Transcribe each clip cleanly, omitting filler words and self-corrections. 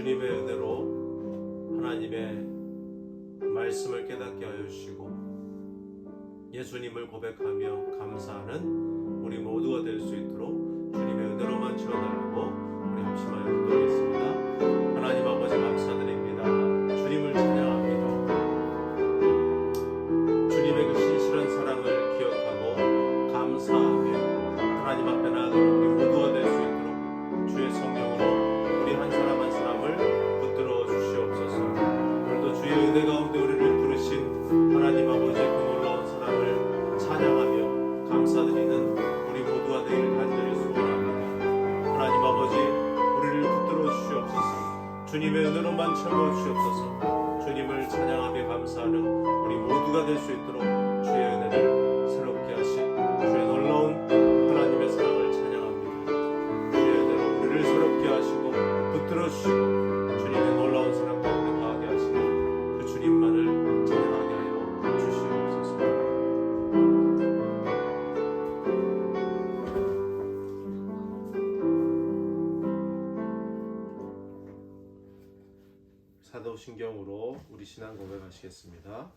주님의 은혜로 하나님의 말씀을 깨닫게 하여 주시고 예수님을 고백하며 감사하는 우리 모두가 될 수 있도록 주님의 은혜로만 채워달라고 우리 합심하여 기도하겠습니다. 하나님 아버지 감사드립니다. 주님을 찬양합니다. 주님의 그 신실한 사랑을 기억하고 감사하며 하나님 앞에 나아가는 우리 모두가 될 수 있도록 주의 성령으로 우리 한 사람 한 사람을 붙들어 주시옵소서. 오늘도 주의 은혜 가운데 우리를 부르신 하나님 아버지 그 놀라운 사랑을 찬양하며 감사드리는 우리 모두가 되기를 간절히 소원합니다. 하나님 아버지 우리를 붙들어 주시옵소서. 주님의 은혜로만 채워 주시옵소서. 주님을 찬양하며 감사하는 우리 모두가 될 수 있도록 주의 은혜를 새롭게 하신 주의 놀라운 하나님의 사랑을 찬양합니다. 주의 은혜로 우리를 새롭게 하시고 붙들어 주시고 주님의 놀라운 사랑 가운데 거하게 하시는 그 주님만을 찬양하게 하여 주시옵소서. 사도신경으로 우리 신앙 고백하시겠습니다.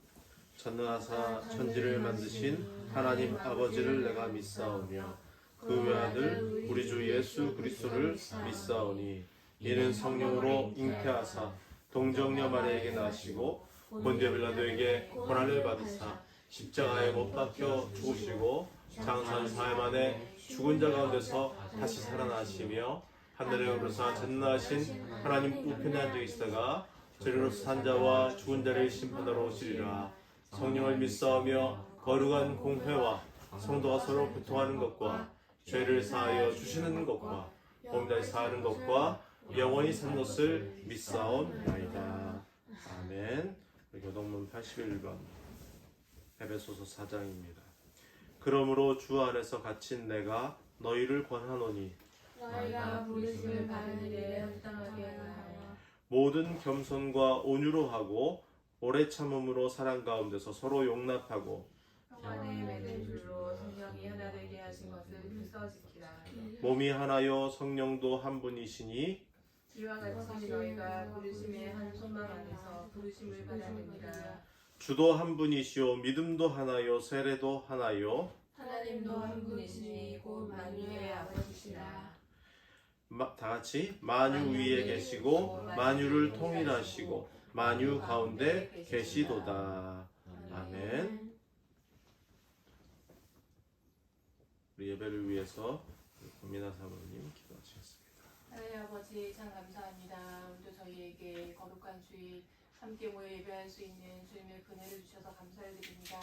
전능하사 천지를 만드신 하나님 아버지를 내가 믿사오며 그 외아들 우리 주 예수 그리스도를 믿사오니 이는 성령으로 잉태하사 동정녀 마리아에게 나시고 본디오 빌라도에게 고난을 받으사 십자가에 못 박혀 죽으시고 장사한 사흘 만에 죽은 자 가운데서 다시 살아나시며 하늘에 오르사 전능하신 하나님 우편에 앉아 계시다가 저리로서 산 자와 죽은 자를 심판하러 오시리라. 성령을 믿사오며 거룩한 공회와 성도가 서로 교통하는 것과 죄를 사하여 주시는 것과 몸다시 사하는 것과 영원히 산 것을 믿사옵나이다. 아멘. 교동문 81번 에베소서 4장입니다. 그러므로 주 안에서 갇힌 내가 너희를 권하노니 너희가 부르심을 받은 일에 합당하게 하여 모든 겸손과 온유로 하고 오래 참음으로 사랑 가운데서 서로 용납하고 평안에 맺은 줄로 성령이 하나 되게 하신 것을 필서 지키라. 몸이 하나요 성령도 한 분이시니 이와 같이 너희가 부르심의 한 소망 안에서 부르심을 받았느니라. 주도 한 분이시요 믿음도 하나요 세례도 하나요 하나님도 한 분이시니 곧 만유의 아버지시라. 다같이 만유 위에 계시고 만유를 통일하시고 만유 가운데 계시도다. 아멘. 우리 예배를 위해서 고민아 사모님 기도하시겠습니다. 하나님 아버지 참 감사합니다. 오늘도 저희에게 거룩한 주일 함께 모여 예배할 수 있는 주님의 은혜를 주셔서 감사를 드립니다.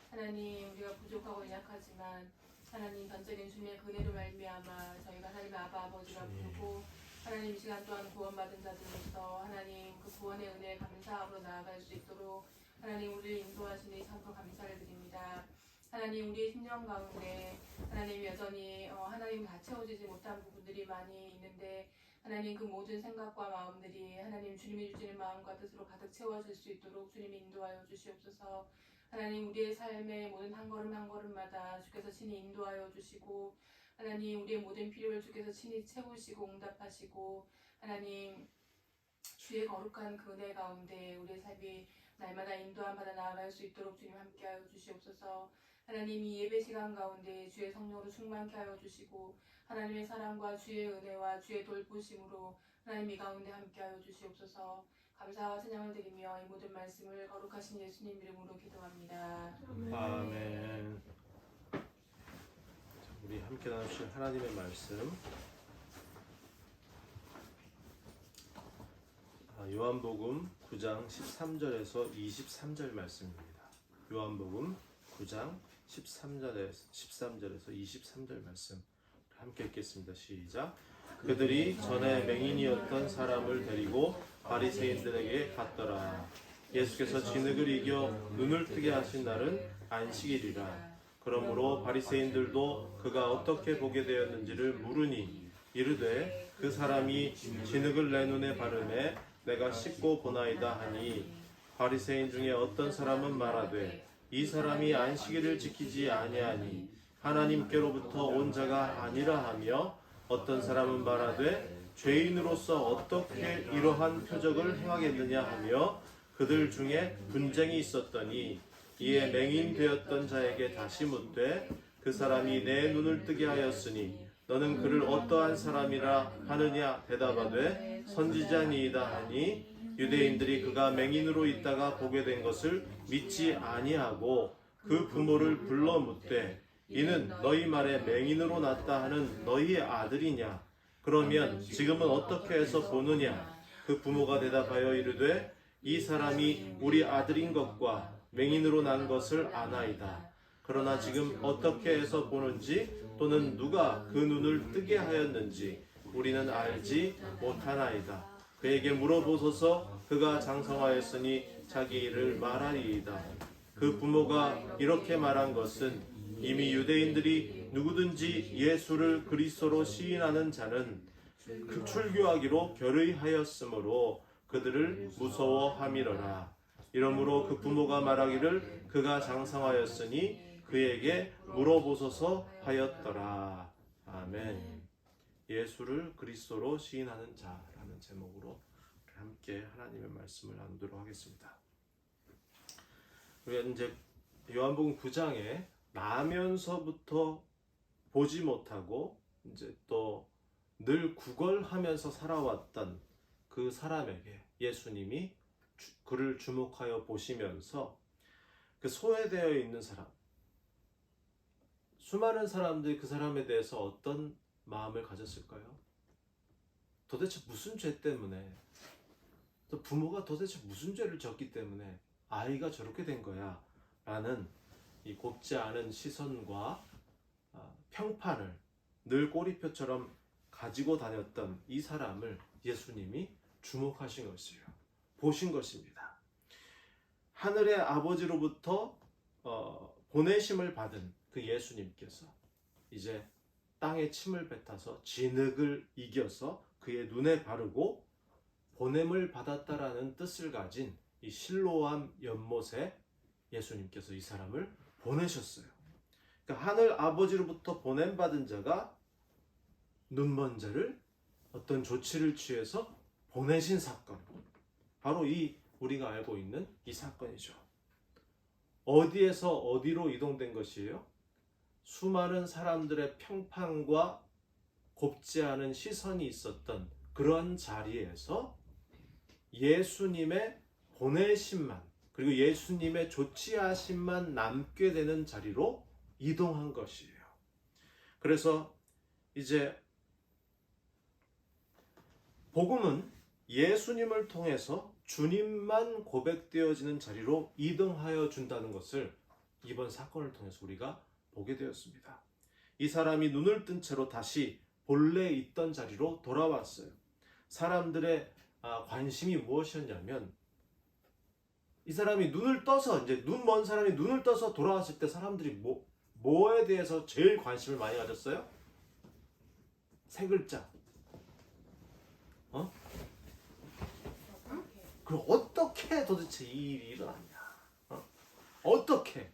하나님 우리가 부족하고 연약하지만 하나님 전적인 주님의 은혜로 말미암아 저희가 하나님의 아버지라 부르고 하나님 이 시간 또한 구원받은 자들로서 하나님 그 구원의 은혜에 감사함으로 나아갈 수 있도록 하나님 우리를 인도하시니 참으로 감사를 드립니다. 하나님 우리의 심령 가운데 하나님 여전히 하나님 다 채워지지 못한 부분들이 많이 있는데 하나님 그 모든 생각과 마음들이 하나님 주님이 주시는 마음과 뜻으로 가득 채워질 수 있도록 주님이 인도하여 주시옵소서. 하나님 우리의 삶의 모든 한 걸음 한 걸음마다 주께서 친히 인도하여 주시고 하나님 우리의 모든 필요를 주께서 친히 채우시고 응답하시고 하나님 주의 거룩한 그 은혜 가운데 우리의 삶이 날마다 인도함 받아 나아갈 수 있도록 주님 함께하여 주시옵소서. 하나님 이 예배 시간 가운데 주의 성령으로 충만케 하여 주시고 하나님의 사랑과 주의 은혜와 주의 돌보심으로 하나님 이 가운데 함께하여 주시옵소서. 감사와 찬양을 드리며 이 모든 말씀을 거룩하신 예수님 이름으로 기도합니다. 아멘. 우리 함께 나누실 하나님의 말씀 요한복음 9장 13절에서 23절 말씀입니다. 요한복음 9장 13절에서 23절 말씀 함께 읽겠습니다. 시작. 그들이 전에 맹인이었던 사람을 데리고 바리새인들에게 갔더라. 예수께서 진흙을 이겨 눈을 뜨게 하신 날은 안식일이라. 그러므로 바리새인들도 그가 어떻게 보게 되었는지를 물으니 이르되 그 사람이 진흙을 내 눈에 바르매 내가 씻고 보나이다 하니 바리새인 중에 어떤 사람은 말하되 이 사람이 안식일을 지키지 아니하니 하나님께로부터 온 자가 아니라 하며 어떤 사람은 말하되 죄인으로서 어떻게 이러한 표적을 행하겠느냐 하며 그들 중에 분쟁이 있었더니 이에 맹인되었던 자에게 다시 묻되 그 사람이 내 눈을 뜨게 하였으니 너는 그를 어떠한 사람이라 하느냐 대답하되 선지자니이다 하니 유대인들이 그가 맹인으로 있다가 보게 된 것을 믿지 아니하고 그 부모를 불러 묻되 이는 너희 말에 맹인으로 났다 하는 너희의 아들이냐 그러면 지금은 어떻게 해서 보느냐 그 부모가 대답하여 이르되 이 사람이 우리 아들인 것과 맹인으로 난 것을 아나이다. 그러나 지금 어떻게 해서 보는지 또는 누가 그 눈을 뜨게 하였는지 우리는 알지 못하나이다. 그에게 물어보소서. 그가 장성하였으니 자기 일을 말하리이다. 그 부모가 이렇게 말한 것은 이미 유대인들이 누구든지 예수를 그리스도로 시인하는 자는 그 출교하기로 결의하였으므로 그들을 무서워함이로라. 이러므로 그 부모가 말하기를 그가 장성하였으니 그에게 물어보소서 하였더라. 아멘. 예수를 그리스도로 시인하는 자라는 제목으로 함께 하나님의 말씀을 나누도록 하겠습니다. 우리가 이제 요한복음 9장에 나면서부터 보지 못하고 이제 또 늘 구걸하면서 살아왔던 그 사람에게 예수님이 그를 주목하여 보시면서 그 소외되어 있는 사람, 수많은 사람들이 그 사람에 대해서 어떤 마음을 가졌을까요? 도대체 무슨 죄 때문에, 또 부모가 도대체 무슨 죄를 졌기 때문에 아이가 저렇게 된 거야 라는 이 곱지 않은 시선과 평판을 늘 꼬리표처럼 가지고 다녔던 이 사람을 예수님이 주목하신 것이에요. 보신 것입니다. 하늘의 아버지로부터 보내심을 받은 그 예수님께서 이제 땅에 침을 뱉어서 진흙을 이겨서 그의 눈에 바르고 보냄을 받았다라는 뜻을 가진 이 실로암 연못에 예수님께서 이 사람을 보내셨어요. 그러니까 하늘 아버지로부터 보냄받은 자가 눈먼 자를 어떤 조치를 취해서 보내신 사건, 바로 이 우리가 알고 있는 이 사건이죠. 어디에서 어디로 이동된 것이에요? 수많은 사람들의 평판과 곱지 않은 시선이 있었던 그런 자리에서 예수님의 보내심만, 그리고 예수님의 조치하심만 남게 되는 자리로 이동한 것이에요. 그래서 이제 복음은 예수님을 통해서 주님만 고백되어지는 자리로 이동하여 준다는 것을 이번 사건을 통해서 우리가 보게 되었습니다. 이 사람이 눈을 뜬 채로 다시 본래 있던 자리로 돌아왔어요. 사람들의 관심이 무엇이었냐면, 이 사람이 눈을 떠서, 이제 눈 먼 사람이 눈을 떠서 돌아왔을 때 사람들이 뭐에 대해서 제일 관심을 많이 가졌어요? 세 글자. 그럼 어떻게 도대체 이 일이 일어났냐? 어떻게?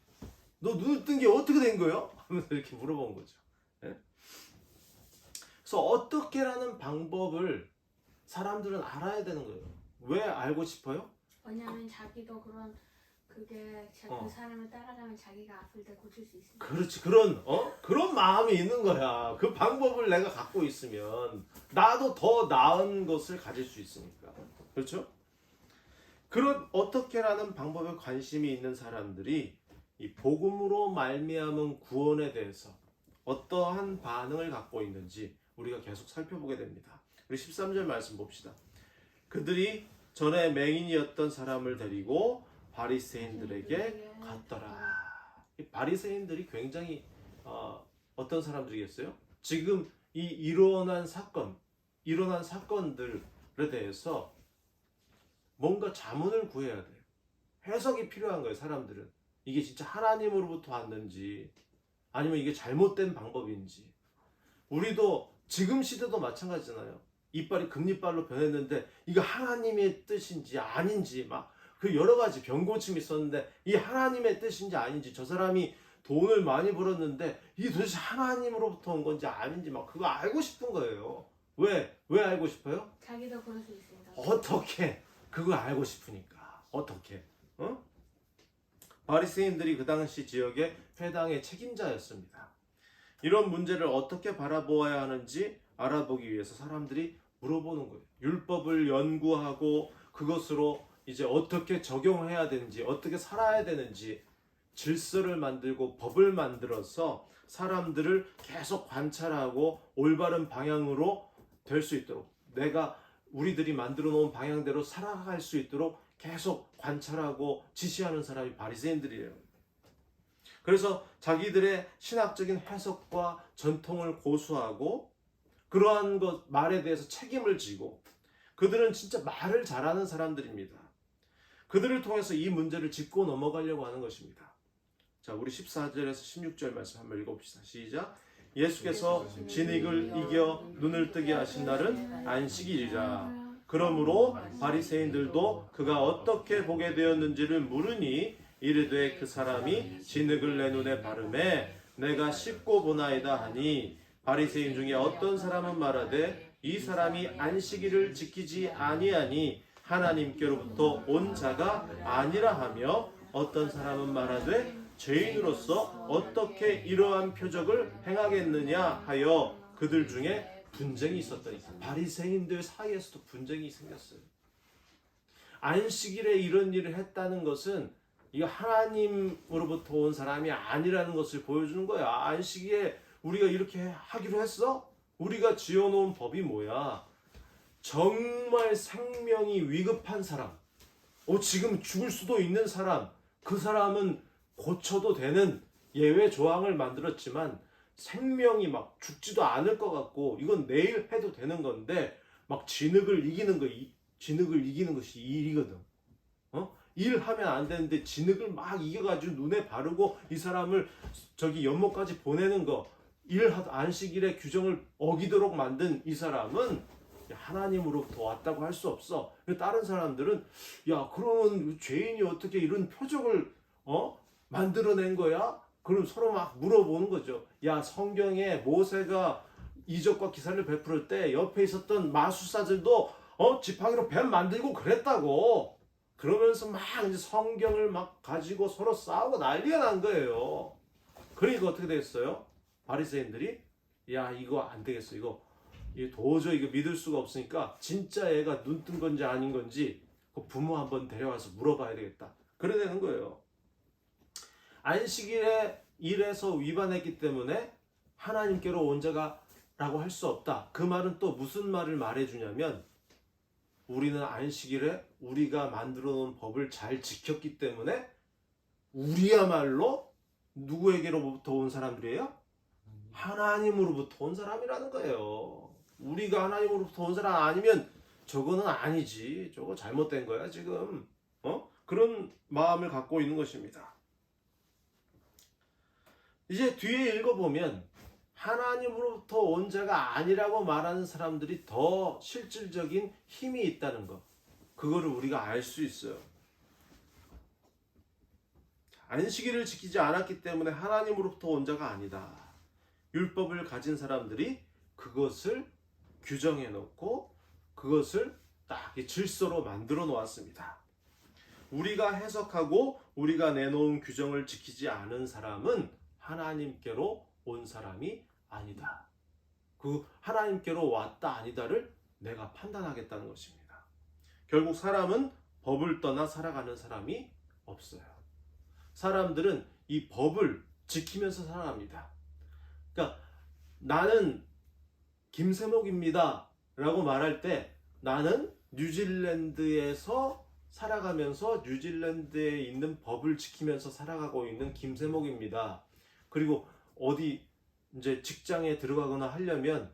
너 눈을 뜬 게 어떻게 된 거예요? 하면서 이렇게 물어본 거죠. 네? 그래서 어떻게라는 방법을 사람들은 알아야 되는 거예요. 왜 알고 싶어요? 왜냐하면 자기도 그게 그 사람을 따라가면 자기가 아플 때 고칠 수 있으니까. 그렇지. 그런 마음이 있는 거야. 그 방법을 내가 갖고 있으면 나도 더 나은 것을 가질 수 있으니까. 그렇죠? 그런 어떻게라는 방법에 관심이 있는 사람들이 이 복음으로 말미암은 구원에 대해서 어떠한 반응을 갖고 있는지 우리가 계속 살펴보게 됩니다. 우리 13절 말씀 봅시다. 그들이 전에 맹인이었던 사람을 데리고 바리새인들에게 갔더라. 이 바리새인들이 굉장히 어떤 사람들이겠어요? 지금 이 일어난 사건들에 대해서 뭔가 자문을 구해야 돼요. 해석이 필요한 거예요. 사람들은 이게 진짜 하나님으로부터 왔는지 아니면 이게 잘못된 방법인지. 우리도 지금 시대도 마찬가지잖아요. 이빨이 금리빨로 변했는데 이거 하나님의 뜻인지 아닌지 막 그 여러 가지 병고침이 있었는데 이 하나님의 뜻인지 아닌지, 저 사람이 돈을 많이 벌었는데 이게 도대체 하나님으로부터 온 건지 아닌지 막 그거 알고 싶은 거예요. 왜 알고 싶어요? 자기도 그럴 수 있으니까. 어떻게? 그거 알고 싶으니까. 어떻게? 어? 바리새인들이 그 당시 지역의 회당의 책임자였습니다. 이런 문제를 어떻게 바라보아야 하는지 알아보기 위해서 사람들이 물어보는 거예요. 율법을 연구하고 그것으로 이제 어떻게 적용해야 되는지, 어떻게 살아야 되는지 질서를 만들고 법을 만들어서 사람들을 계속 관찰하고 올바른 방향으로 될 수 있도록, 우리들이 만들어 놓은 방향대로 살아갈 수 있도록 계속 관찰하고 지시하는 사람이 바리새인들이에요. 그래서 자기들의 신학적인 해석과 전통을 고수하고 그러한 말에 대해서 책임을 지고, 그들은 진짜 말을 잘하는 사람들입니다. 그들을 통해서 이 문제를 짚고 넘어가려고 하는 것입니다. 자, 우리 14절에서 16절 말씀 한번 읽어봅시다. 시작. 예수께서 진익을 이겨 눈을 뜨게 하신 날은 안식일이라. 그러므로 바리새인들도 그가 어떻게 보게 되었는지를 물으니 이르되 그 사람이 진흙을 내 눈에 바르매 내가 씹고 보나이다 하니, 바리새인 중에 어떤 사람은 말하되 이 사람이 안식일을 지키지 아니하니 하나님께로부터 온 자가 아니라 하며, 어떤 사람은 말하되 죄인으로서 어떻게 이러한 표적을 행하겠느냐 하여 그들 중에 분쟁이 있었더니. 바리새인들 사이에서도 분쟁이 생겼어요. 안식일에 이런 일을 했다는 것은 이거 하나님으로부터 온 사람이 아니라는 것을 보여주는 거야. 안식일에 우리가 이렇게 하기로 했어? 우리가 지어놓은 법이 뭐야? 정말 생명이 위급한 사람, 지금 죽을 수도 있는 사람, 그 사람은 고쳐도 되는 예외 조항을 만들었지만 생명이 막 죽지도 않을 것 같고 이건 내일 해도 되는 건데 막 진흙을 이기는 것이 일이거든. 일하면 안 되는데 진흙을 막 이겨가지고 눈에 바르고 이 사람을 저기 연못까지 보내는 거, 안식일의 규정을 어기도록 만든 이 사람은 하나님으로부터 왔다고 할 수 없어. 다른 사람들은 야, 그러면 죄인이 어떻게 이런 표적을 만들어낸 거야? 그럼 서로 막 물어보는 거죠. 야, 성경에 모세가 이적과 기사를 베풀을 때 옆에 있었던 마술사들도 지팡이로 뱀 만들고 그랬다고. 그러면서 막 이제 성경을 막 가지고 서로 싸우고 난리가 난 거예요. 그러니까 어떻게 됐어요? 바리새인들이 야, 이거 안 되겠어. 이거 도저히 이거 믿을 수가 없으니까 진짜 얘가 눈 뜬 건지 아닌 건지 그 부모 한번 데려와서 물어봐야 되겠다. 그래 되는 거예요. 안식일에 일에서 위반했기 때문에 하나님께로 온 자가라고 할 수 없다. 그 말은 또 무슨 말을 말해주냐면, 우리는 안식일에 우리가 만들어 놓은 법을 잘 지켰기 때문에 우리야말로 누구에게로부터 온 사람들이에요? 하나님으로부터 온 사람이라는 거예요. 우리가 하나님으로부터 온 사람 아니면 저거는 아니지. 저거 잘못된 거야 지금. 그런 마음을 갖고 있는 것입니다. 이제 뒤에 읽어보면 하나님으로부터 온 자가 아니라고 말하는 사람들이 더 실질적인 힘이 있다는 것, 그거를 우리가 알 수 있어요. 안식일을 지키지 않았기 때문에 하나님으로부터 온 자가 아니다. 율법을 가진 사람들이 그것을 규정해 놓고 그것을 딱 질서로 만들어 놓았습니다. 우리가 해석하고 우리가 내놓은 규정을 지키지 않은 사람은 하나님께로 온 사람이 아니다. 그 하나님께로 왔다 아니다를 내가 판단하겠다는 것입니다. 결국 사람은 법을 떠나 살아가는 사람이 없어요. 사람들은 이 법을 지키면서 살아갑니다. 그러니까 나는 김세목입니다 라고 말할 때 나는 뉴질랜드에서 살아가면서 뉴질랜드에 있는 법을 지키면서 살아가고 있는 김세목입니다. 그리고 어디 이제 직장에 들어가거나 하려면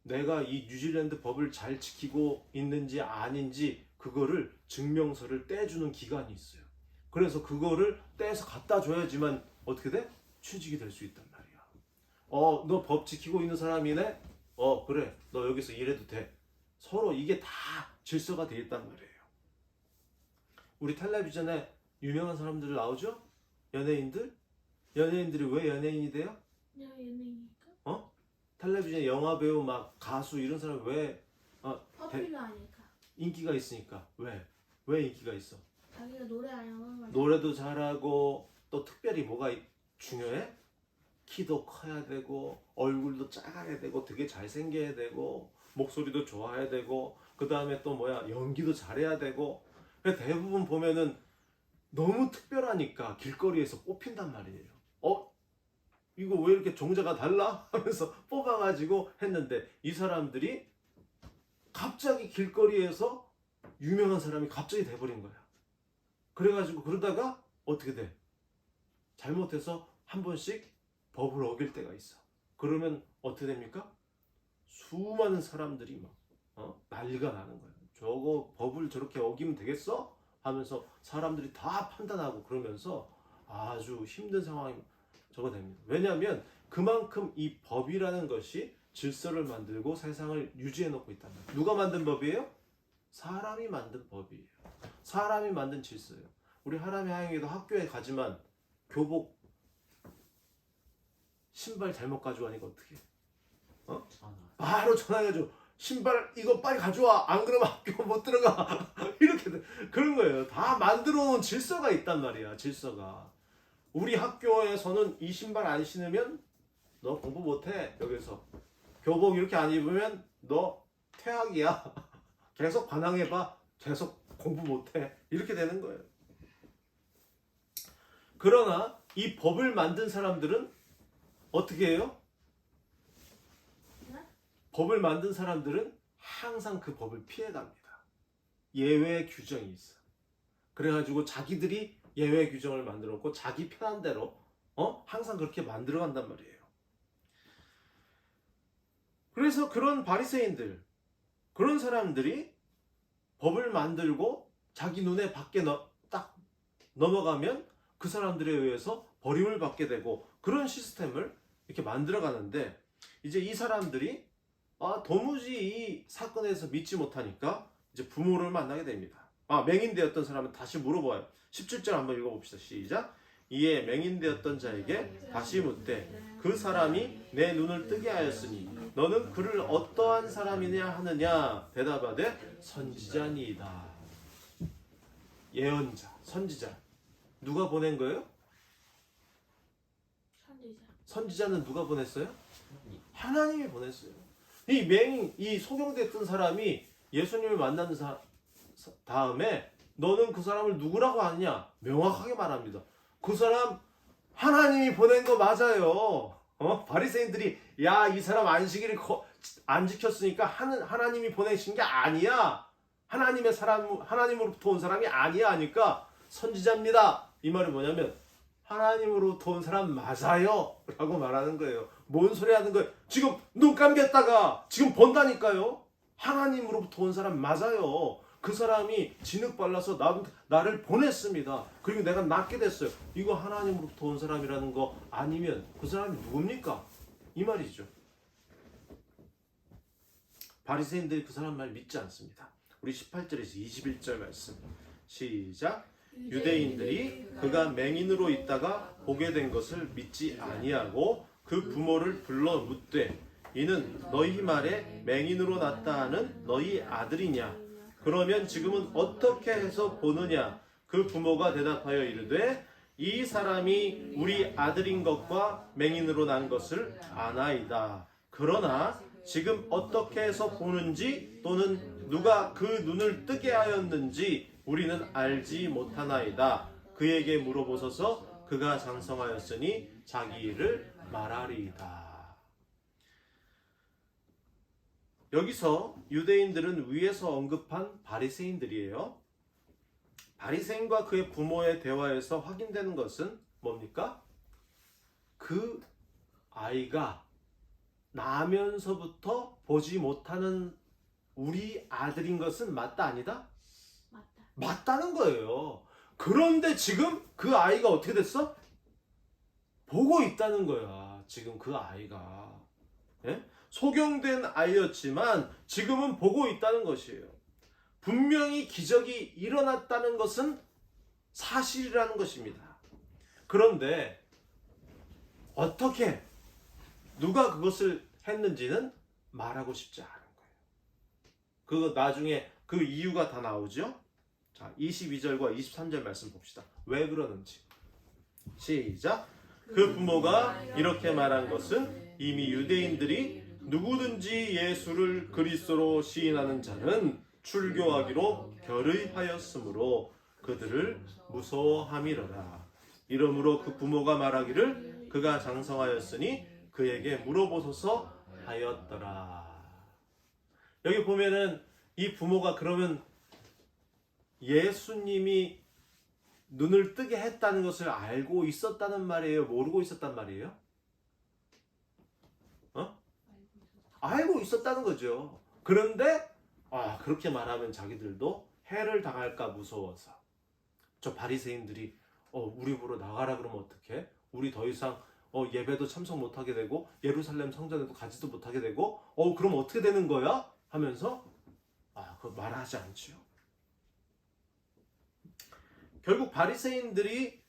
내가 이 뉴질랜드 법을 잘 지키고 있는지 아닌지 그거를 증명서를 떼주는 기관이 있어요. 그래서 그거를 떼서 갖다 줘야지만 어떻게 돼? 취직이 될 수 있단 말이야. 너 법 지키고 있는 사람이네? 그래. 너 여기서 일해도 돼. 서로 이게 다 질서가 돼 있단 말이에요. 우리 텔레비전에 유명한 사람들 나오죠? 연예인들? 연예인들이 왜 연예인이 돼요? 연예인이니까. 텔레비전 영화 배우 막 가수 이런 사람 왜 퍼플러하니까. 인기가 있으니까. 왜 인기가 있어? 자기가 노래 안 하면 노래도 잘하고 또 특별히 뭐가 중요해? 키도 커야 되고 얼굴도 작아야 되고 되게 잘생겨야 되고 목소리도 좋아야 되고 그 다음에 또 뭐야 연기도 잘해야 되고 대부분 보면은 너무 특별하니까 길거리에서 뽑힌단 말이에요. 이거 왜 이렇게 종자가 달라? 하면서 뽑아가지고 했는데 이 사람들이 갑자기 길거리에서 유명한 사람이 갑자기 돼버린 거야. 그래가지고 그러다가 어떻게 돼? 잘못해서 한 번씩 법을 어길 때가 있어. 그러면 어떻게 됩니까? 수많은 사람들이 막 난리가 나는 거예요. 저거 법을 저렇게 어기면 되겠어? 하면서 사람들이 다 판단하고 그러면서 아주 힘든 상황이 저거 됩니다. 왜냐하면 그만큼 이 법이라는 것이 질서를 만들고 세상을 유지해 놓고 있단 말이에요. 누가 만든 법이에요? 사람이 만든 법이에요. 사람이 만든 질서예요. 우리 하람이 하영이도 학교에 가지만 교복 신발 잘못 가져가니까 어떻게? 바로 전화해가지고 신발 이거 빨리 가져와. 안 그러면 학교 못 들어가. 이렇게 그런 거예요. 다 만들어 놓은 질서가 있단 말이야. 질서가. 우리 학교에서는 이 신발 안 신으면 너 공부 못해. 여기서 교복 이렇게 안 입으면 너 퇴학이야. 계속 반항해봐. 계속 공부 못해. 이렇게 되는 거예요. 그러나 이 법을 만든 사람들은 어떻게 해요? 법을 만든 사람들은 항상 그 법을 피해갑니다. 예외 규정이 있어. 그래가지고 자기들이 예외 규정을 만들었고 자기 편한 대로 항상 그렇게 만들어 간단 말이에요. 그래서 그런 바리새인들, 그런 사람들이 법을 만들고 자기 눈에 밖에 딱 넘어가면 그 사람들에 의해서 버림을 받게 되고 그런 시스템을 이렇게 만들어 가는데 이제 이 사람들이 도무지 이 사건에서 믿지 못하니까 이제 부모를 만나게 됩니다. 맹인되었던 사람은 다시 물어봐요. 17절 한번 읽어봅시다. 시작. 이에 맹인되었던 자에게 다시 묻되 그 사람이 내 눈을 뜨게 하였으니 너는 그를 어떠한 사람이냐 하느냐 대답하되 선지자니이다. 예언자, 선지자. 누가 보낸 거예요? 선지자는 누가 보냈어요? 하나님이 보냈어요. 이 맹인, 이 소경됐던 사람이 예수님을 만난 다음에 너는 그 사람을 누구라고 하느냐? 명확하게 말합니다. 그 사람 하나님이 보낸 거 맞아요. 바리새인들이 야, 이 사람 안식일을 안 지켰으니까 하나님이 보내신 게 아니야. 하나님으로부터 온 사람이 아니야 하니까 선지자입니다. 이 말이 뭐냐면 하나님으로부터 온 사람 맞아요 라고 말하는 거예요. 뭔 소리 하는 거예요? 지금 눈 감겼다가 지금 본다니까요. 하나님으로부터 온 사람 맞아요. 그 사람이 진흙 발라서 나를 보냈습니다. 그리고 내가 낫게 됐어요. 이거 하나님으로부터 온 사람이라는 거 아니면 그 사람이 누굽니까? 이 말이죠. 바리새인들이 그 사람 말 믿지 않습니다. 우리 18절에서 21절 말씀 시작. 유대인들이 그가 맹인으로 있다가 보게 된 것을 믿지 아니하고 그 부모를 불러 묻되 이는 너희 말에 맹인으로 났다 하는 너희 아들이냐? 그러면 지금은 어떻게 해서 보느냐? 그 부모가 대답하여 이르되 이 사람이 우리 아들인 것과 맹인으로 난 것을 아나이다. 그러나 지금 어떻게 해서 보는지 또는 누가 그 눈을 뜨게 하였는지 우리는 알지 못하나이다. 그에게 물어보소서. 그가 장성하였으니 자기 일을 말하리이다. 여기서 유대인들은 위에서 언급한 바리새인들이에요. 바리새인과 그의 부모의 대화에서 확인되는 것은 뭡니까? 그 아이가 나면서부터 보지 못하는 우리 아들인 것은 맞다 아니다? 맞다는 거예요. 그런데 지금 그 아이가 어떻게 됐어? 보고 있다는 거야. 지금 그 아이가. 예? 소경된 아이였지만 지금은 보고 있다는 것이에요. 분명히 기적이 일어났다는 것은 사실이라는 것입니다. 그런데 어떻게 누가 그것을 했는지는 말하고 싶지 않은 거예요. 그거 나중에 그 이유가 다 나오죠. 자, 22절과 23절 말씀 봅시다. 왜 그러는지. 시작. 그 부모가 이렇게 말한 것은 이미 유대인들이 누구든지 예수를 그리스도로 시인하는 자는 출교하기로 결의하였으므로 그들을 무서워함이로라. 이러므로 그 부모가 말하기를 그가 장성하였으니 그에게 물어보소서 하였더라. 여기 보면은 이 부모가 그러면 예수님이 눈을 뜨게 했다는 것을 알고 있었다는 말이에요? 모르고 있었단 말이에요? 알고 있었다는 거죠. 그런데 그렇게 말하면 자기들도 해를 당할까 무서워서 저 바리새인들이 우리 보러 나가라 그러면 어떡해? 우리 더 이상 예배도 참석 못하게 되고 예루살렘 성전에도 가지도 못하게 되고 그럼 어떻게 되는 거야? 하면서 그거 말하지 않죠. 결국 바리새인들이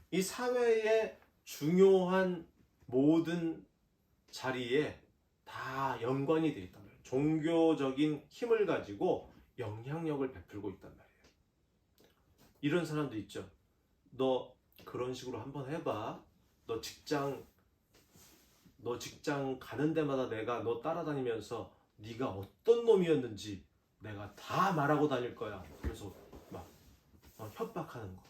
이 사회의 중요한 모든 자리에 다 연관이 되어 있단 말이에요. 종교적인 힘을 가지고 영향력을 베풀고 있단 말이에요. 이런 사람도 있죠. 너 그런 식으로 한번 해봐. 너 직장 가는 데마다 내가 너 따라다니면서 네가 어떤 놈이었는지 내가 다 말하고 다닐 거야. 그래서 막 협박하는 거.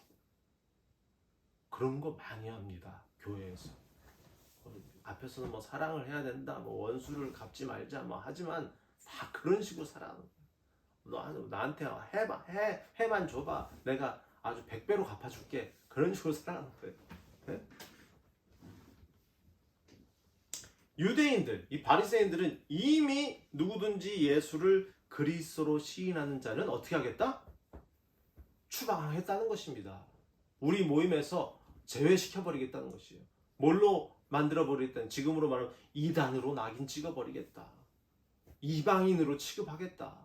그런 거 많이 합니다. 교회에서. 앞에서는 뭐 사랑을 해야 된다, 뭐 원수를 갚지 말자, 뭐 하지만 다 그런 식으로 살아가는 거야. 너 나한테 해만 줘봐. 내가 아주 100배로 갚아줄게. 그런 식으로 살아가는 거예요. 네? 유대인들, 이 바리새인들은 이미 누구든지 예수를 그리스도로 시인하는 자는 어떻게 하겠다? 추방하겠다는 것입니다. 우리 모임에서 제외시켜버리겠다는 것이에요. 뭘로 만들어버리겠다는, 지금으로 말하면 이단으로 낙인 찍어버리겠다. 이방인으로 취급하겠다.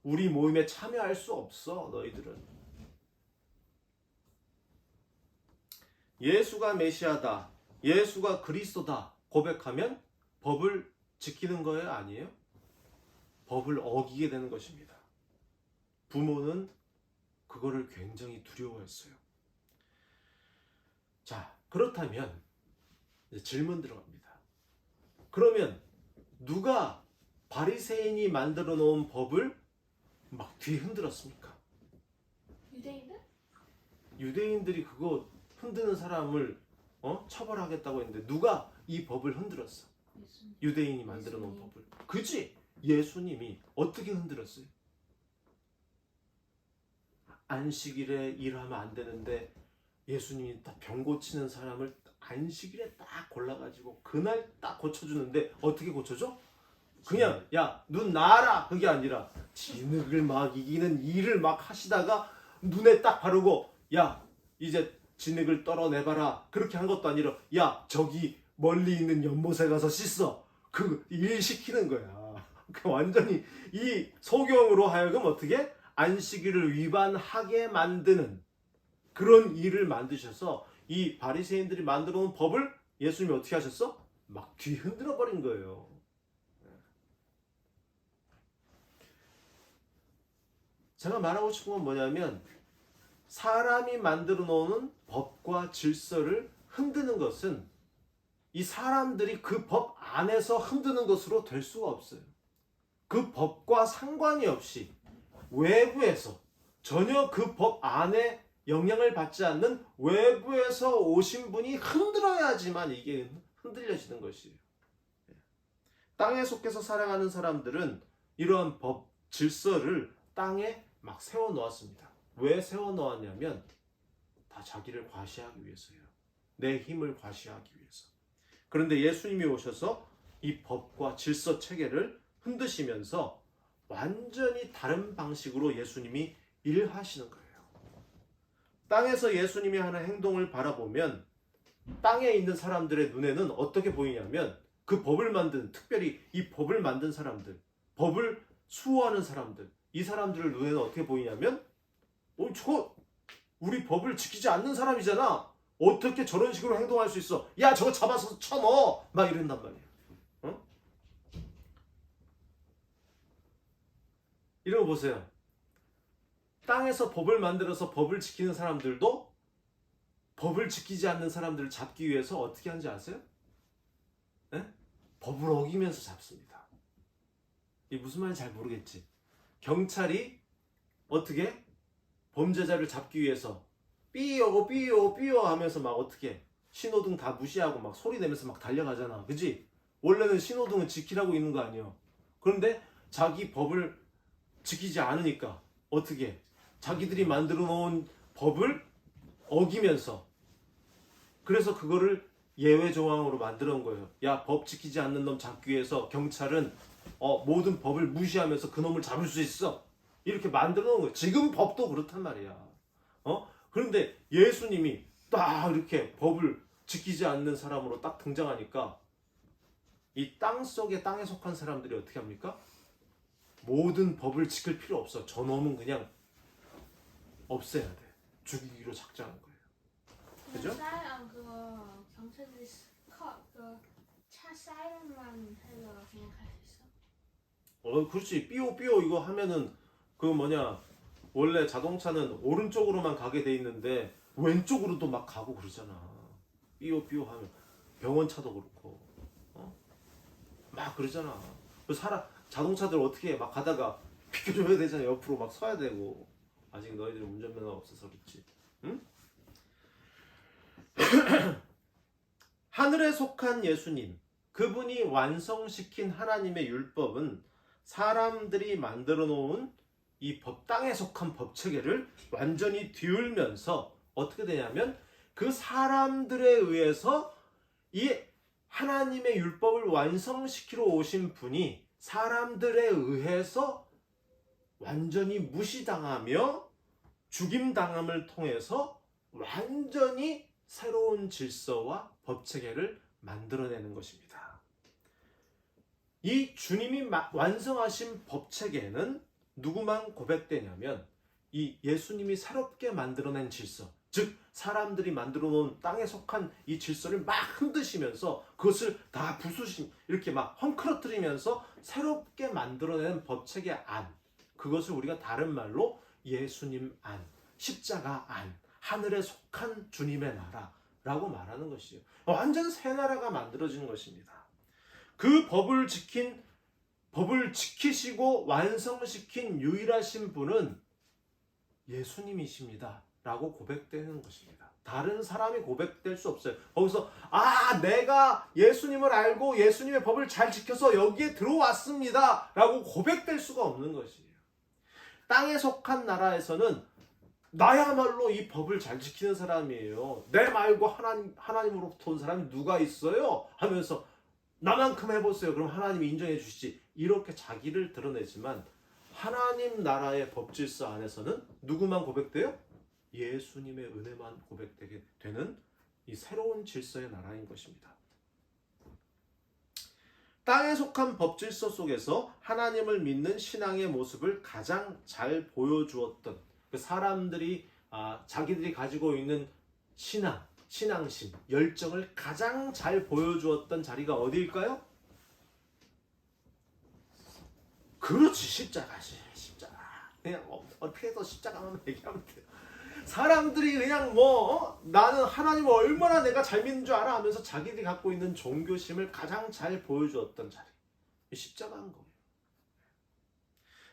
우리 모임에 참여할 수 없어, 너희들은. 예수가 메시아다, 예수가 그리스도다 고백하면 법을 지키는 거예요? 아니에요? 법을 어기게 되는 것입니다. 부모는 그거를 굉장히 두려워했어요. 자, 그렇다면 이제 질문 들어갑니다. 그러면 누가 바리새인이 만들어 놓은 법을 막 뒤흔들었습니까? 유대인들? 유대인들이 그거 흔드는 사람을 처벌하겠다고 했는데 누가 이 법을 흔들었어? 유대인이 만들어 놓은 법을. 그지? 예수님이 어떻게 흔들었어요? 안식일에 일하면 안 되는데 예수님이 딱 병 고치는 사람을 안식일에 딱 골라가지고 그날 딱 고쳐주는데 어떻게 고쳐줘? 그냥 야, 눈 나아라 그게 아니라 진흙을 막 이기는 일을 막 하시다가 눈에 딱 바르고 야, 이제 진흙을 떨어내봐라 그렇게 한 것도 아니라 야, 저기 멀리 있는 연못에 가서 씻어 그 일 시키는 거야. 그 완전히 이 소경으로 하여금 어떻게 안식일을 위반하게 만드는 그런 일을 만드셔서 이 바리새인들이 만들어 놓은 법을 예수님이 어떻게 하셨어? 막 뒤흔들어 버린 거예요. 제가 말하고 싶은 건 뭐냐면 사람이 만들어 놓은 법과 질서를 흔드는 것은 이 사람들이 그 법 안에서 흔드는 것으로 될 수가 없어요. 그 법과 상관이 없이 외부에서 전혀 그 법 안에 영향을 받지 않는 외부에서 오신 분이 흔들어야지만 이게 흔들려지는 것이에요. 땅에 속해서 살아가는 사람들은 이러한 법, 질서를 땅에 막 세워놓았습니다. 왜 세워놓았냐면 다 자기를 과시하기 위해서예요. 내 힘을 과시하기 위해서. 그런데 예수님이 오셔서 이 법과 질서 체계를 흔드시면서 완전히 다른 방식으로 예수님이 일하시는 거예요. 땅에서 예수님이 하는 행동을 바라보면 땅에 있는 사람들의 눈에는 어떻게 보이냐면 그 법을 만든, 특별히 이 법을 만든 사람들, 법을 수호하는 사람들, 이 사람들의 눈에는 어떻게 보이냐면 저거 우리 법을 지키지 않는 사람이잖아. 어떻게 저런 식으로 행동할 수 있어? 야, 저거 잡아서 쳐넣어! 막 이런단 말이에요. 어? 이런 거 보세요. 땅에서 법을 만들어서 법을 지키는 사람들도 법을 지키지 않는 사람들을 잡기 위해서 어떻게 하는지 아세요? 네? 법을 어기면서 잡습니다. 이게 무슨 말인지 잘 모르겠지. 경찰이 어떻게 범죄자를 잡기 위해서 삐요 삐요 삐요 하면서 막 어떻게 신호등 다 무시하고 막 소리 내면서 막 달려가잖아. 그지? 원래는 신호등은 지키라고 있는 거 아니에요. 그런데 자기 법을 지키지 않으니까 어떻게 자기들이 만들어 놓은 법을 어기면서, 그래서 그거를 예외 조항으로 만들어 놓은 거예요. 야, 법 지키지 않는 놈 잡기 위해서 경찰은 모든 법을 무시하면서 그 놈을 잡을 수 있어. 이렇게 만들어 놓은 거예요. 지금 법도 그렇단 말이야. 그런데 예수님이 딱 이렇게 법을 지키지 않는 사람으로 딱 등장하니까 이 땅 속에 땅에 속한 사람들이 어떻게 합니까? 모든 법을 지킬 필요 없어. 저놈은 그냥 없애야 돼. 죽이기로 작정한 거예요. 그죠? 그거 경찰들이 그차 사이렌만 해서 생각할 수 있어? 그렇지. 삐오 삐오 이거 하면은 그 원래 자동차는 오른쪽으로만 가게 돼 있는데 왼쪽으로도 막 가고 그러잖아. 삐오 삐오 하면 병원차도 그렇고 막 그러잖아. 자동차들 어떻게 해? 막 가다가 비켜줘야 되잖아. 옆으로 막 서야 되고. 아직 너희들이 운전면허 없어서 그렇지. 응? 하늘에 속한 예수님, 그분이 완성시킨 하나님의 율법은 사람들이 만들어 놓은 이 땅에 속한 법체계를 완전히 뒤울면서 어떻게 되냐면 그 사람들에 의해서 이 하나님의 율법을 완성시키러 오신 분이 사람들에 의해서 완전히 무시당하며 죽임당함을 통해서 완전히 새로운 질서와 법체계를 만들어내는 것입니다. 이 주님이 완성하신 법체계는 누구만 고백되냐면 이 예수님이 새롭게 만들어낸 질서, 즉 사람들이 만들어 놓은 땅에 속한 이 질서를 막 흔드시면서 그것을 다 이렇게 막 헝클어뜨리면서 새롭게 만들어낸 법체계 안, 그것을 우리가 다른 말로 예수님 안, 십자가 안, 하늘에 속한 주님의 나라라고 말하는 것이에요. 완전 새 나라가 만들어지는 것입니다. 그 법을 지키시고 완성시킨 유일하신 분은 예수님이십니다 라고 고백되는 것입니다. 다른 사람이 고백될 수 없어요. 거기서 내가 예수님을 알고 예수님의 법을 잘 지켜서 여기에 들어왔습니다 라고 고백될 수가 없는 것이에요. 땅에 속한 나라에서는 나야말로 이 법을 잘 지키는 사람이에요. 내 말고 하나님으로부터 온 사람이 누가 있어요? 하면서 나만큼 해보세요. 그럼 하나님이 인정해 주시지. 이렇게 자기를 드러내지만 하나님 나라의 법질서 안에서는 누구만 고백돼요? 예수님의 은혜만 고백되게 되는 이 새로운 질서의 나라인 것입니다. 땅에 속한 법질서 속에서 하나님을 믿는 신앙의 모습을 가장 잘 보여주었던 그 사람들이 자기들이 가지고 있는 신앙심, 열정을 가장 잘 보여주었던 자리가 어디일까요? 그렇지, 십자가지. 십자가. 그냥 어떻게 해서 십자가만 얘기하면 돼요. 사람들이 그냥 나는 하나님을 얼마나 내가 잘 믿는 줄 알아 하면서 자기들이 갖고 있는 종교심을 가장 잘 보여주었던 자리. 십자가인 거예요.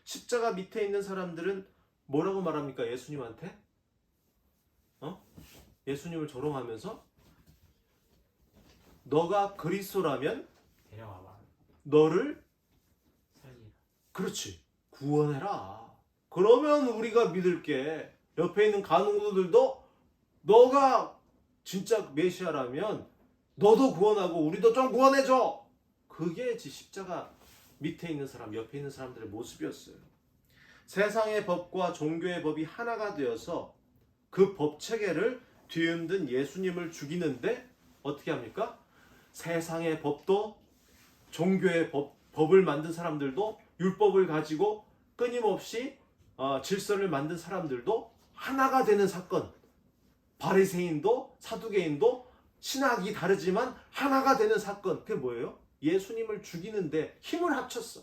십자가 밑에 있는 사람들은 뭐라고 말합니까? 예수님한테? 예수님을 조롱하면서 너가 그리스도라면 데려와봐. 너를 살리라. 그렇지, 구원해라. 그러면 우리가 믿을게. 옆에 있는 간호들도 너가 진짜 메시아라면 너도 구원하고 우리도 좀 구원해줘. 그게 십자가 밑에 있는 사람, 옆에 있는 사람들의 모습이었어요. 세상의 법과 종교의 법이 하나가 되어서 그 법체계를 뒤흔든 예수님을 죽이는데 어떻게 합니까? 세상의 법도 종교의 법을 만든 사람들도 율법을 가지고 끊임없이 질서를 만든 사람들도 하나가 되는 사건, 바리새인도 사두개인도 신학이 다르지만 하나가 되는 사건. 그게 뭐예요? 예수님을 죽이는데 힘을 합쳤어.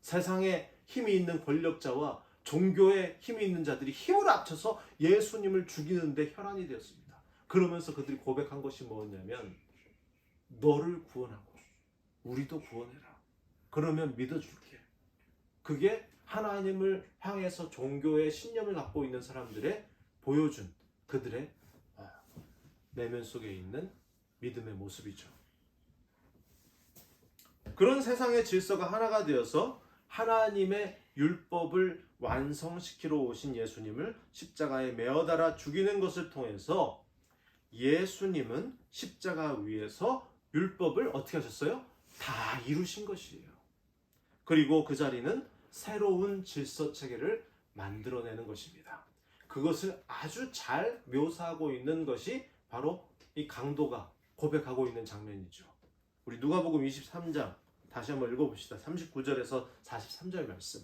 세상에 힘이 있는 권력자와 종교에 힘이 있는 자들이 힘을 합쳐서 예수님을 죽이는데 혈안이 되었습니다. 그러면서 그들이 고백한 것이 뭐였냐면 너를 구원하고 우리도 구원해라. 그러면 믿어줄게. 그게 하나님을 향해서 종교의 신념을 갖고 있는 사람들의 보여준 그들의 내면 속에 있는 믿음의 모습이죠. 그런 세상의 질서가 하나가 되어서 하나님의 율법을 완성시키러 오신 예수님을 십자가에 매어달아 죽이는 것을 통해서 예수님은 십자가 위에서 율법을 어떻게 하셨어요? 다 이루신 것이에요. 그리고 그 자리는 새로운 질서 체계를 만들어내는 것입니다. 그것을 아주 잘 묘사하고 있는 것이 바로 이 강도가 고백하고 있는 장면이죠. 우리 누가복음 23장 다시 한번 읽어봅시다. 39절에서 43절 말씀.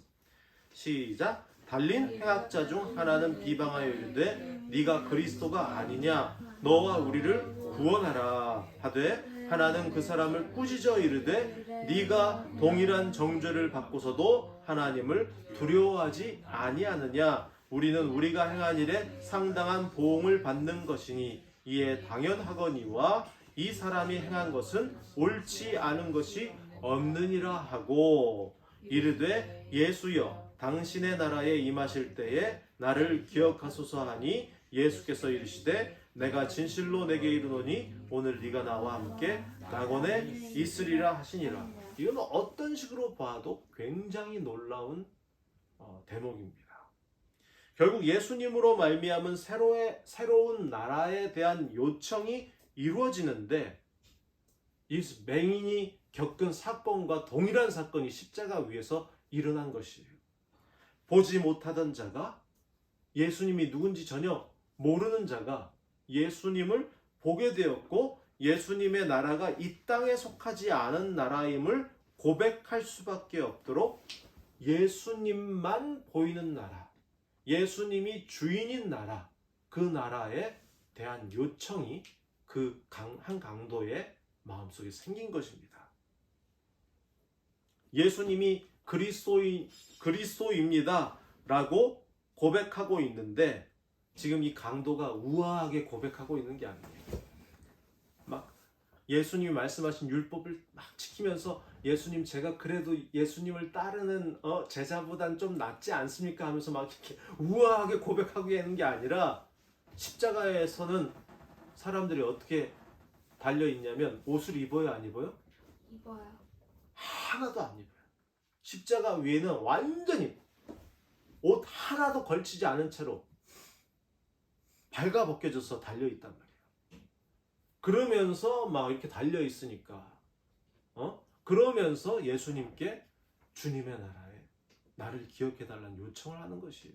시작. 달린 행악자 중 하나는 비방하여 이르되 네가 그리스도가 아니냐 너와 우리를 구원하라 하되 하나는 그 사람을 꾸짖어 이르되 네가 동일한 정죄를 받고서도 하나님을 두려워하지 아니하느냐 우리는 우리가 행한 일에 상당한 보응을 받는 것이니 이에 당연하거니와 이 사람이 행한 것은 옳지 않은 것이 없느니라 하고 이르되 예수여 당신의 나라에 임하실 때에 나를 기억하소서 하니 예수께서 이르시되 내가 진실로 내게 이르노니 오늘 네가 나와 함께 낙원에 있으리라 하시니라. 이건 어떤 식으로 봐도 굉장히 놀라운 대목입니다. 결국 예수님으로 말미암은 새로운 나라에 대한 요청이 이루어지는데 이 맹인이 겪은 사건과 동일한 사건이 십자가 위에서 일어난 것이에요. 보지 못하던 자가 예수님이 누군지 전혀 모르는 자가 예수님을 보게 되었고 예수님의 나라가 이 땅에 속하지 않은 나라임을 고백할 수밖에 없도록 예수님만 보이는 나라, 예수님이 주인인 나라, 그 나라에 대한 요청이 그 한 강도의 마음속에 생긴 것입니다. 예수님이 그리스도입니다 라고 고백하고 있는데 지금 이 강도가 우아하게 고백하고 있는 게 아니에요. 막 예수님이 말씀하신 율법을 막 지키면서 예수님 제가 그래도 예수님을 따르는 제자보단 좀 낫지 않습니까 하면서 막 이렇게 우아하게 고백하고 있는 게 아니라 십자가에서는 사람들이 어떻게 달려있냐면 옷을 입어요 안 입어요? 입어요. 하나도 안 입어요. 십자가 위에는 완전히 옷 하나도 걸치지 않은 채로 발가벗겨져서 달려있단 말이에요. 그러면서 막 이렇게 달려있으니까 그러면서 예수님께 주님의 나라에 나를 기억해달라는 요청을 하는 것이에요.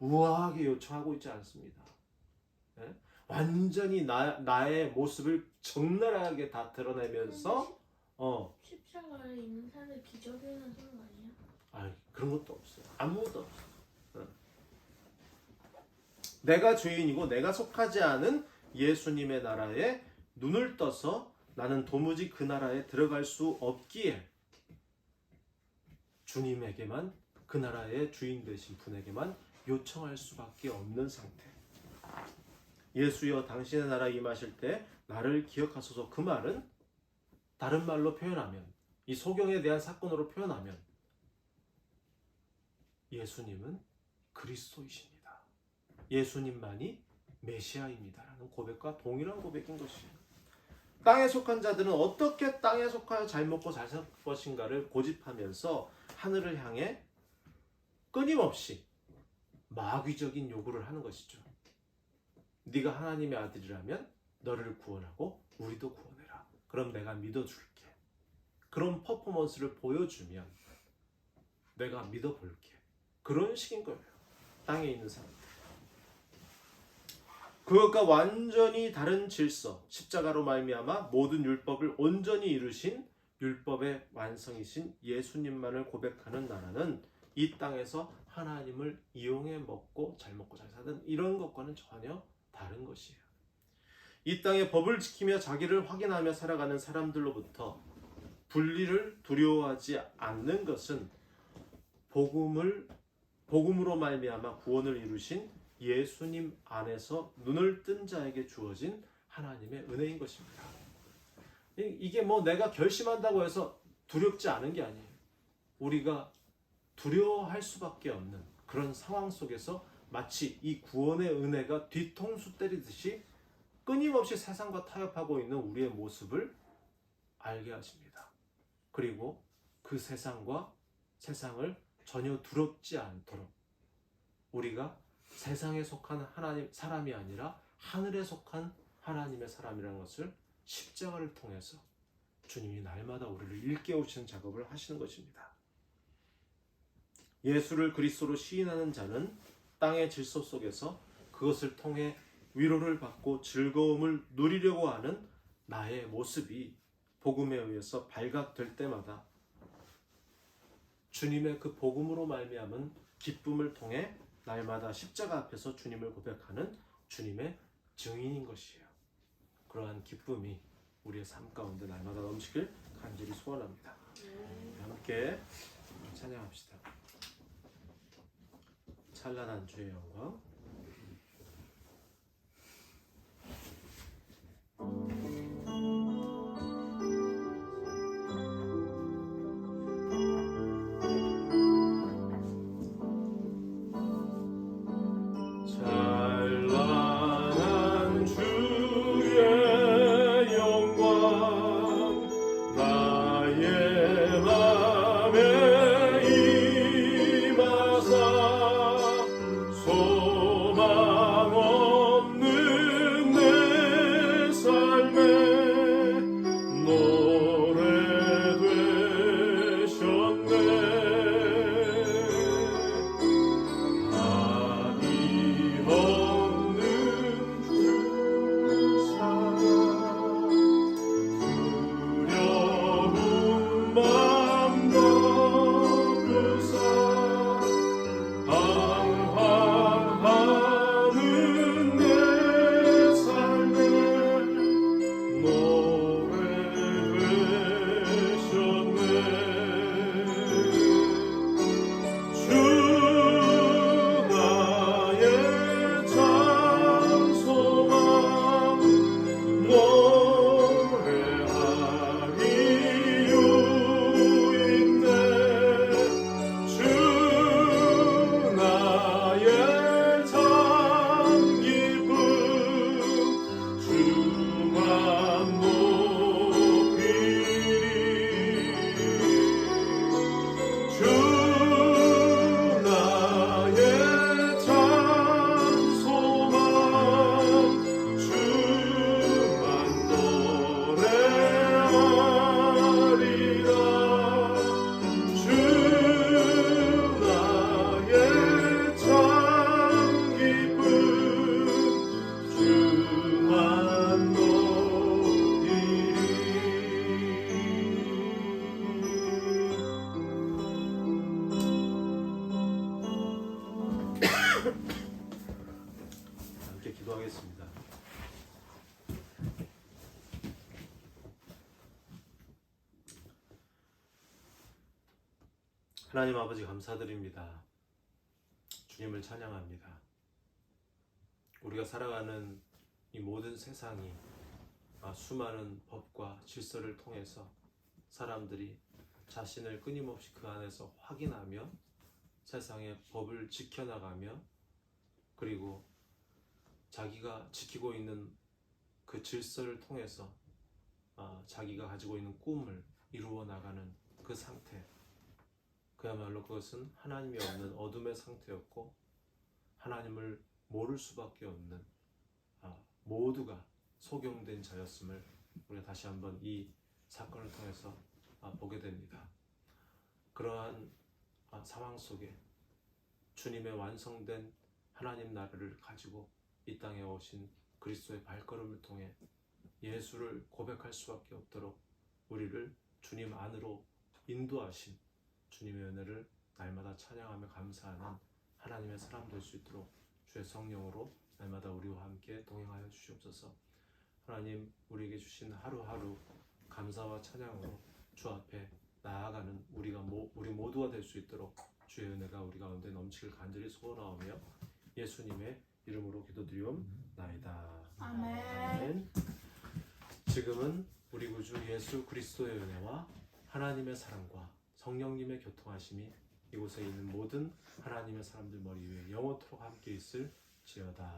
우아하게 요청하고 있지 않습니다. 네? 완전히 나의 모습을 적나라하게 다 드러내면서 십자가에 있는 사람들 기적이 일어나는 거 아니야? 그런 것도 없어요. 아무것도 없어요. 내가 죄인이고 내가 속하지 않은 예수님의 나라에 눈을 떠서 나는 도무지 그 나라에 들어갈 수 없기에 주님에게만 그 나라의 주인 되신 분에게만 요청할 수밖에 없는 상태. 예수여 당신의 나라에 임하실 때 나를 기억하소서. 그 말은 다른 말로 표현하면 이 소경에 대한 사건으로 표현하면 예수님은 그리스도이십니다. 예수님만이 메시아입니다라는 고백과 동일한 고백인 것이에요. 땅에 속한 자들은 어떻게 땅에 속하여 잘 먹고 잘 살 것인가를 고집하면서 하늘을 향해 끊임없이 마귀적인 요구를 하는 것이죠. 네가 하나님의 아들이라면 너를 구원하고 우리도 구원해라. 그럼 내가 믿어줄게. 그런 퍼포먼스를 보여주면 내가 믿어볼게. 그런 식인 거예요. 땅에 있는 사람들. 그것과 완전히 다른 질서, 십자가로 말미암아 모든 율법을 온전히 이루신 율법의 완성이신 예수님만을 고백하는 나라는 이 땅에서 하나님을 이용해 먹고 잘 사는 이런 것과는 전혀 다른 것이에요. 이 땅의 법을 지키며 자기를 확인하며 살아가는 사람들로부터 분리를 두려워하지 않는 것은 복음으로 말미암아 구원을 이루신 예수님 안에서 눈을 뜬 자에게 주어진 하나님의 은혜인 것입니다. 이게 뭐 내가 결심한다고 해서 두렵지 않은 게 아니에요. 우리가 두려워할 수밖에 없는 그런 상황 속에서 마치 이 구원의 은혜가 뒤통수 때리듯이 끊임없이 세상과 타협하고 있는 우리의 모습을 알게 하십니다. 그리고 그 세상을 전혀 두렵지 않도록 우리가 세상에 속한 하나님 사람이 아니라 하늘에 속한 하나님의 사람이라는 것을 십자가를 통해서 주님이 날마다 우리를 일깨우시는 작업을 하시는 것입니다. 예수를 그리스도로 시인하는 자는 땅의 질서 속에서 그것을 통해 위로를 받고 즐거움을 누리려고 하는 나의 모습이 복음에 의해서 발각될 때마다 주님의 그 복음으로 말미암은 기쁨을 통해 날마다 십자가 앞에서 주님을 고백하는 주님의 증인인 것이에요. 그러한 기쁨이 우리의 삶 가운데 날마다 넘치길 간절히 소원합니다. 함께 찬양합시다. 찬란한 주의 영광. 찬란한 주의 영광 나의 맘에 임하사 소망 없는 내 삶에 노래 되셨네. 아니 없는 주 사랑 두려운 맘 덮으사 방황하는 내 삶에 노래 되셨네. 주 나의 참 소망 노래하리 유익네. 주 나의 참 기쁨 주만 높이리. 주 나의 참 소망 주만 노래하리라. 주 나의 참 기쁨 주만 높이리. 함께 기도하겠습니다. 하나님 아버지 감사드립니다. 주님을 찬양합니다. 우리가 살아가는 이 모든 세상이 수많은 법과 질서를 통해서 사람들이 자신을 끊임없이 그 안에서 확인하며 세상의 법을 지켜나가며 그리고 자기가 지키고 있는 그 질서를 통해서 자기가 가지고 있는 꿈을 이루어 나가는 그 상태, 그야말로 그것은 하나님이 없는 어둠의 상태였고 하나님을 모를 수밖에 없는 모두가 소경된 자였음을 우리가 다시 한번 이 사건을 통해서 보게 됩니다. 그러한 상황 속에 주님의 완성된 하나님 나라를 가지고 이 땅에 오신 그리스도의 발걸음을 통해 예수를 고백할 수밖에 없도록 우리를 주님 안으로 인도하신 주님의 은혜를 날마다 찬양하며 감사하는 하나님의 사람 될 수 있도록 주의 성령으로 날마다 우리와 함께 동행하여 주시옵소서. 하나님, 우리에게 주신 하루하루 감사와 찬양으로 주 앞에 나아가는 우리 모두가 될 수 있도록 주의 은혜가 우리 가운데 넘치길 간절히 소원하오며 예수님의 이름으로 기도드리옵나이다. 아멘. 지금은 우리 구주 예수 그리스도의 은혜와 하나님의 사랑과 성령님의 교통하심이 이곳에 있는 모든 하나님의 사람들 머리 위에 영원토록 함께 있을지어다.